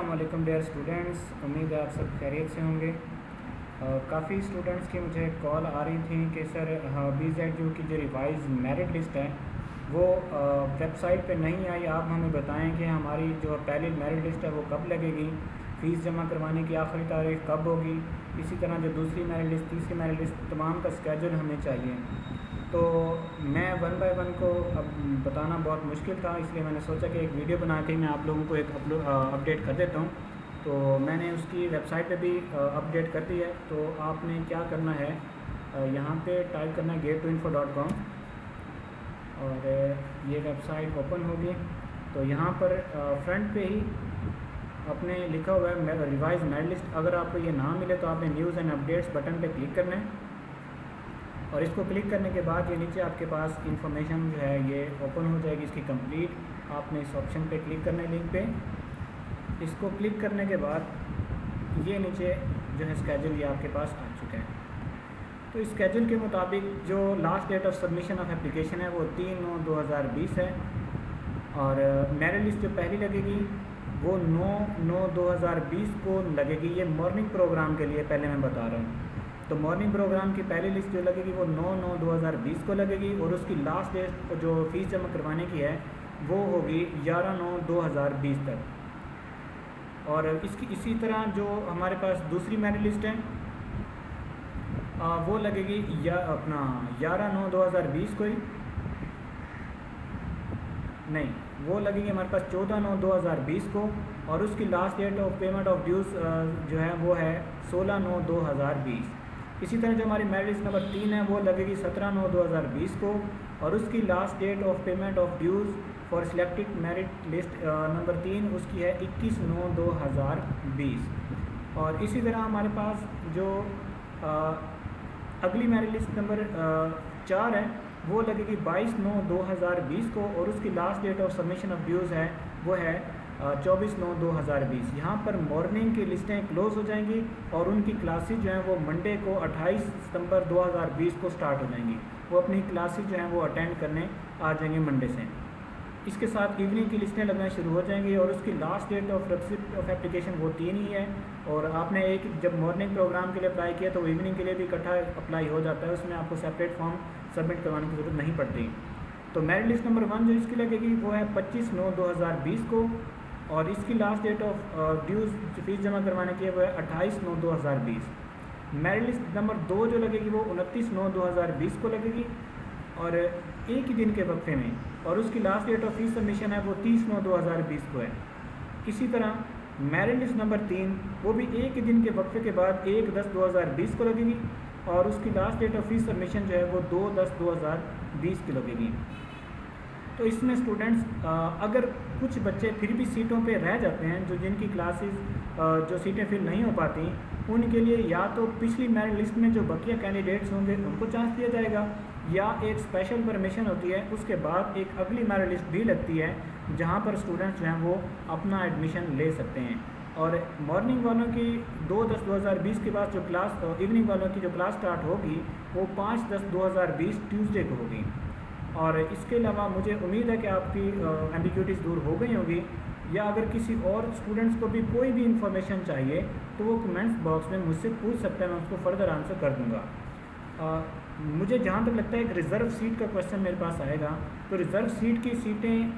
अस्सलामुअलैकुम dear students, उम्मीद है आप सब खैरियत से होंगे। काफ़ी स्टूडेंट्स की मुझे कॉल आ रही थी कि सर BZU की जो रिवाइज मेरिट लिस्ट है वो वेबसाइट पे नहीं आई। आप हमें बताएं कि हमारी जो पहली मेरिट लिस्ट है वो कब लगेगी, फ़ीस जमा करवाने की आखिरी तारीख कब होगी, इसी तरह जो दूसरी मेरिट लिस्ट, तीसरी मेरिट लिस्ट, तमाम का स्केजूल हमें चाहिए। तो मैं वन बाय वन को अब बताना बहुत मुश्किल था, इसलिए मैंने सोचा कि एक वीडियो बना के मैं आप लोगों को एक अपडेट कर देता हूँ। तो मैंने उसकी वेबसाइट पे भी अपडेट कर दी है। तो आपने क्या करना है, यहाँ पे टाइप करना है get2info.com और ये वेबसाइट ओपन होगी। तो यहाँ पर फ्रंट पे ही अपने लिखा हुआ है रिवाइज मेरिट लिस्ट। अगर आपको ये ना मिले तो आपने न्यूज़ एंड अपडेट्स बटन पे क्लिक करना है और इसको क्लिक करने के बाद ये नीचे आपके पास इंफॉर्मेशन जो है ये ओपन हो जाएगी इसकी कंप्लीट। आपने इस ऑप्शन पे क्लिक करना है, लिंक पे। इसको क्लिक करने के बाद ये नीचे जो है स्केजूल ये आपके पास आ चुका है। तो इस स्केजूल के मुताबिक जो last date of submission of application है वो 3/9/2020 है और मेरिट लिस्ट जो पहली लगेगी वो 9/9/2020 को लगेगी। ये मॉर्निंग प्रोग्राम के लिए पहले मैं बता रहा हूँ। तो मॉर्निंग प्रोग्राम की पहली लिस्ट जो लगेगी वो 9/9/2020 को लगेगी और उसकी लास्ट डेट जो फ़ीस जमा करवाने की है वो होगी 11/9/2020 तक। और इसकी इसी तरह जो हमारे पास दूसरी मेरिट लिस्ट है वो लगेगी या अपना 11/9/2020 को ही नहीं, वो लगेगी हमारे पास 14/9/2020 को और उसकी last date of payment of dues जो है वो है 16/9/2020। इसी तरह जो हमारी मेरिट लिस्ट नंबर 3 है वो लगेगी 17/9/2020 को और उसकी last date of payment of dues for selected merit list number 3 उसकी है 21/9/2020। और इसी तरह हमारे पास जो अगली मेरिट लिस्ट नंबर 4 है वो लगेगी 22/9/2020 को और उसकी last date of submission of dues है वो है 24/9/2020। यहाँ पर मॉर्निंग की लिस्टें क्लोज़ हो जाएंगी और उनकी क्लासेस जो हैं वो मंडे को 28 सितंबर 2020 को स्टार्ट हो जाएंगी। वो अपनी क्लासेस जो हैं वो अटेंड करने आ जाएंगे मंडे से। इसके साथ इवनिंग की लिस्टें लगना शुरू हो जाएंगी और उसकी last date of receipt of application वो 3 ही है। और आपने एक जब मॉर्निंग प्रोग्राम के लिए अप्लाई किया तो इवनिंग के लिए भी इकट्ठा अप्लाई हो जाता है, उसमें आपको सेपरेट फॉर्म सबमिट करवाने की ज़रूरत नहीं पड़ती। तो मेरिट लिस्ट नंबर 1 जो इसकी लगेगी वो है 25/9/2020 को और इसकी last date of dues fees जमा करवाने की है वो है 28/9/2020। मेरिट लिस्ट नंबर 2 जो लगेगी वो 29/9/2020 को लगेगी और एक ही दिन के वक्फे में और उसकी last date of fees submission है वो 30/9/2020 को है। इसी तरह मेरिट लिस्ट नंबर 3 वो भी एक ही दिन के वक्फे के बाद 1/10/2020 को लगेगी और उसकी last date of fees submission जो है वो 2/10/2020 की लगेगी। तो इसमें स्टूडेंट्स अगर कुछ बच्चे फिर भी सीटों पे रह जाते हैं, जो जिनकी क्लासेस जो सीटें फिल नहीं हो पाती, उनके लिए या तो पिछली मेरिट लिस्ट में जो बकिया कैंडिडेट्स होंगे उनको चांस दिया जाएगा या एक स्पेशल परमिशन होती है, उसके बाद एक अगली मेरिट लिस्ट भी लगती है जहां पर स्टूडेंट्स जो हैं वो अपना एडमिशन ले सकते हैं। और मॉर्निंग वालों की 2/10/2020 के बाद जो क्लास, इवनिंग वालों की जो क्लास स्टार्ट होगी वो 5/10/2020 ट्यूसडे को होगी। और इसके अलावा मुझे उम्मीद है कि आपकी एम्बिग्यूटीज़ दूर हो गई होगी, या अगर किसी और स्टूडेंट्स को भी कोई भी इंफॉर्मेशन चाहिए तो वो कमेंट्स बॉक्स में मुझसे पूछ सकते हैं, मैं उसको फर्दर आंसर कर दूँगा। मुझे जहाँ तक लगता है एक रिज़र्व सीट का क्वेश्चन मेरे पास आएगा, तो रिज़र्व सीट की सीटें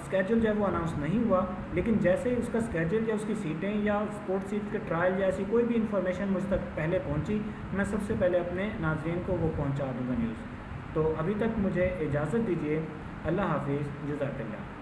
स्केजूल जो है वो अनाउंस नहीं हुआ, लेकिन जैसे ही उसका स्केजूल या उसकी सीटें या स्पोर्ट सीट के ट्रायल या ऐसी कोई भी इन्फॉर्मेशन मुझ तक पहले पहुंची, मैं सबसे पहले अपने नाज़रीन को वो पहुंचा दूंगा न्यूज़। तो अभी तक मुझे इजाज़त दीजिए। अल्लाह हाफिज़, जज़ाकल्लाह।